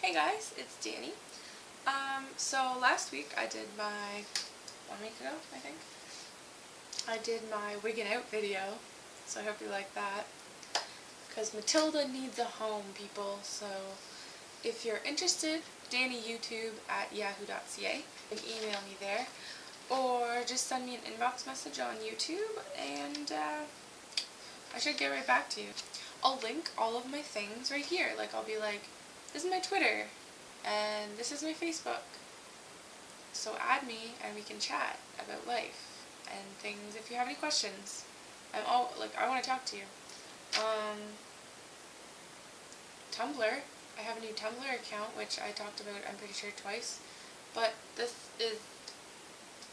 Hey guys, it's Danny. So last week I did my, 1 week ago I think, I did my wigging out video, so I hope you like that, because Matilda needs a home, people. So if you're interested, DannyYouTube@yahoo.ca, you can email me there, or just send me an inbox message on YouTube, and I should get right back to you. I'll link all of my things right here. Like, I'll be like, this is my Twitter, and this is my Facebook. So add me, and we can chat about life and things. If you have any questions, I want to talk to you. Tumblr. I have a new Tumblr account, which I talked about, I'm pretty sure, twice. But this is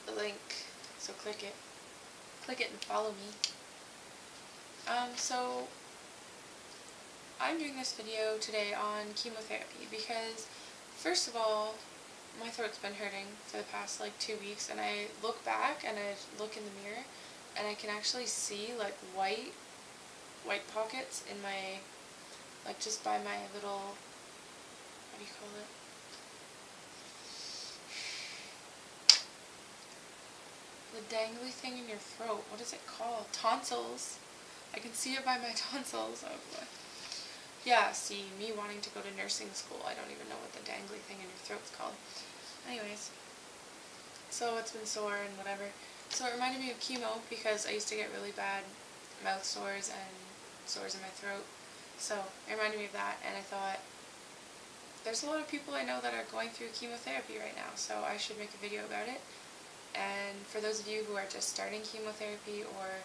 the link, so click it. Click it and follow me. So I'm doing this video today on chemotherapy because, first of all, my throat's been hurting for the past like 2 weeks, and I look back and I look in the mirror and I can actually see like white pockets in my, like, just by my little, what do you call it? The dangly thing in your throat. What is it called? Tonsils. I can see it by my tonsils. Oh boy. Yeah, see, me wanting to go to nursing school, I don't even know what the dangly thing in your throat's called. Anyways, so it's been sore and whatever. So it reminded me of chemo because I used to get really bad mouth sores and sores in my throat. So it reminded me of that, and I thought, there's a lot of people I know that are going through chemotherapy right now, so I should make a video about it. And for those of you who are just starting chemotherapy or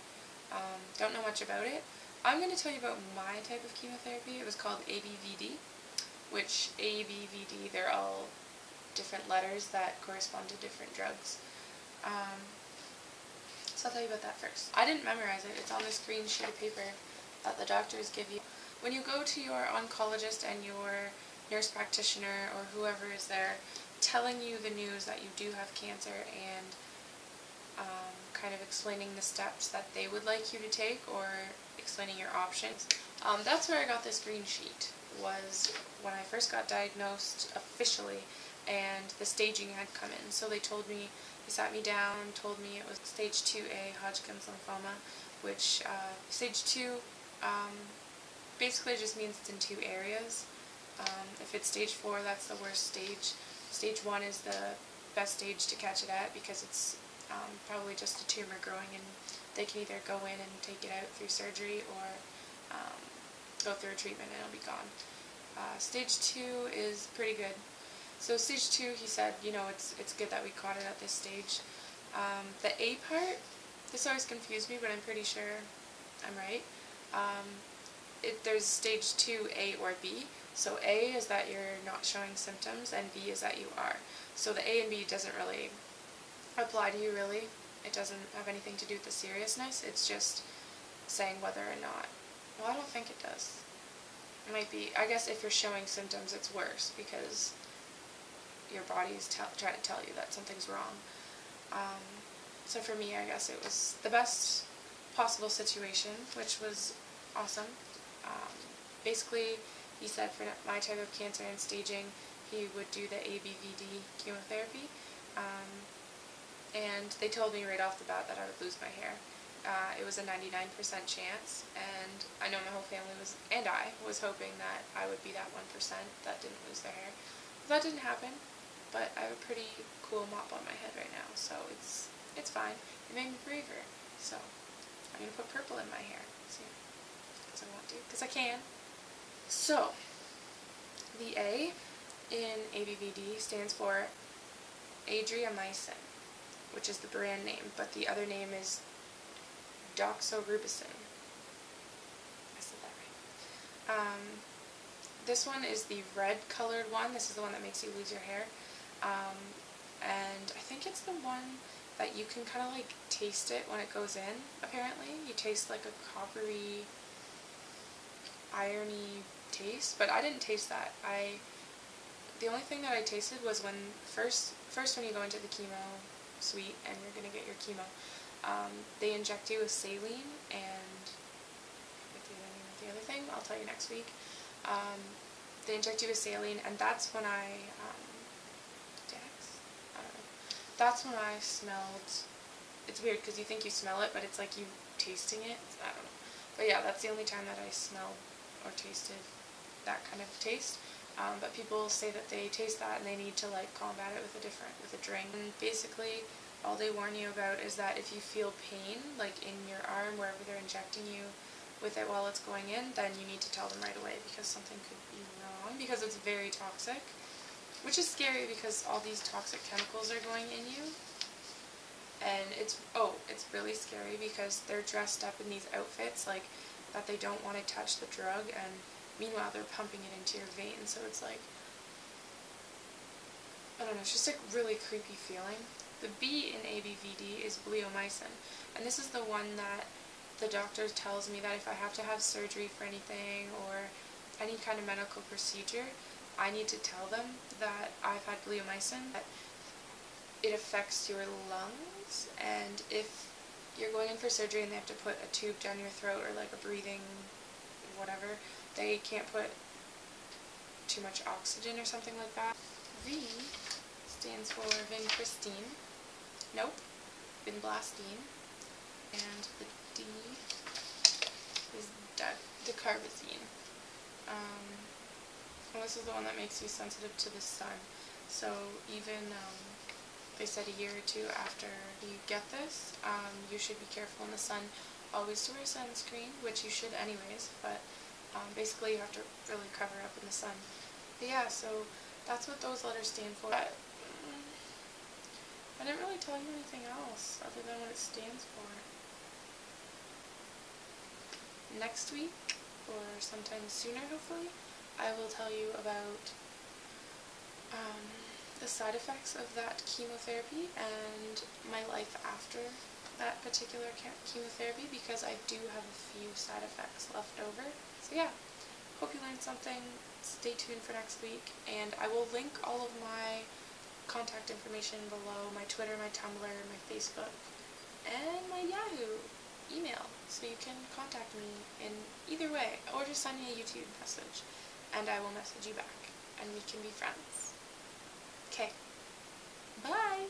don't know much about it, I'm going to tell you about my type of chemotherapy. It was called ABVD, which ABVD, they're all different letters that correspond to different drugs. So I'll tell you about that first. I didn't memorize it. It's on this green sheet of paper that the doctors give you. When you go to your oncologist and your nurse practitioner or whoever is there telling you the news that you do have cancer and kind of explaining the steps that they would like you to take or explaining your options. That's where I got this green sheet, was when I first got diagnosed officially and the staging had come in. So they told me, they sat me down, told me it was stage 2A Hodgkin's lymphoma, which stage 2 basically just means it's in 2 areas. If it's stage 4, that's the worst stage. Stage 1 is the best stage to catch it at because it's probably just a tumor growing, and they can either go in and take it out through surgery or go through a treatment and it'll be gone. Stage 2 is pretty good. So stage 2, he said, you know, it's good that we caught it at this stage. The A part, this always confused me, but I'm pretty sure I'm right. There's stage 2A or B. So A is that you're not showing symptoms, and B is that you are. So the A and B doesn't really apply to you, really. It doesn't have anything to do with the seriousness. It's just saying whether or not. Well, I don't think it does. It might be. I guess if you're showing symptoms, it's worse because your body is trying to tell you that something's wrong. So for me, I guess it was the best possible situation, which was awesome. Basically, he said for my type of cancer and staging, he would do the ABVD chemotherapy. And they told me right off the bat that I would lose my hair. It was a 99% chance, and I know my whole family was, and I was hoping that I would be that 1% that didn't lose their hair. That didn't happen, but I have a pretty cool mop on my head right now, so it's fine. It made me braver, so I'm going to put purple in my hair, see, because I want to, because I can. So, the A in ABVD stands for adriamycin, which is the brand name, but the other name is doxorubicin. I said that right. This one is the red colored one. This is the one that makes you lose your hair. And I think it's the one that you can kind of like taste it when it goes in, apparently. You taste like a coppery, irony taste, but I didn't taste that. The only thing that I tasted was when first when you go into the chemo suite and you're going to get your chemo, they inject you with saline and with the other thing, I'll tell you next week. they inject you with saline, and that's when that's when I smelled, it's weird because you think you smell it, but it's like you tasting it, I don't know. But yeah, that's the only time that I smelled or tasted that kind of taste. But people say that they taste that and they need to like combat it with a drink. And basically, all they warn you about is that if you feel pain, like in your arm, wherever they're injecting you with it while it's going in, then you need to tell them right away because something could be wrong, because it's very toxic. Which is scary because all these toxic chemicals are going in you. And it's really scary because they're dressed up in these outfits like that they don't want to touch the drug, and meanwhile they're pumping it into your veins. So it's like, I don't know, it's just a really creepy feeling. The B in ABVD is bleomycin, and this is the one that the doctor tells me that if I have to have surgery for anything or any kind of medical procedure, I need to tell them that I've had bleomycin, that it affects your lungs, and if you're going in for surgery and they have to put a tube down your throat or like a breathing whatever, they can't put too much oxygen or something like that. V stands for vincristine. Nope. Vinblastine. And the D is dacarbazine. And this is the one that makes you sensitive to the sun. So even, they said a year or two after you get this, you should be careful in the sun. Always to wear sunscreen, which you should anyways, but basically you have to really cover up in the sun. But yeah, so that's what those letters stand for. I didn't really tell you anything else other than what it stands for. Next week, or sometime sooner hopefully, I will tell you about the side effects of that chemotherapy and my life after that particular chemotherapy, because I do have a few side effects left over. So yeah, hope you learned something. Stay tuned for next week, and I will link all of my contact information below, my Twitter, my Tumblr, my Facebook, and my Yahoo email, so you can contact me in either way, or just send me a YouTube message, and I will message you back, and we can be friends. Okay, bye!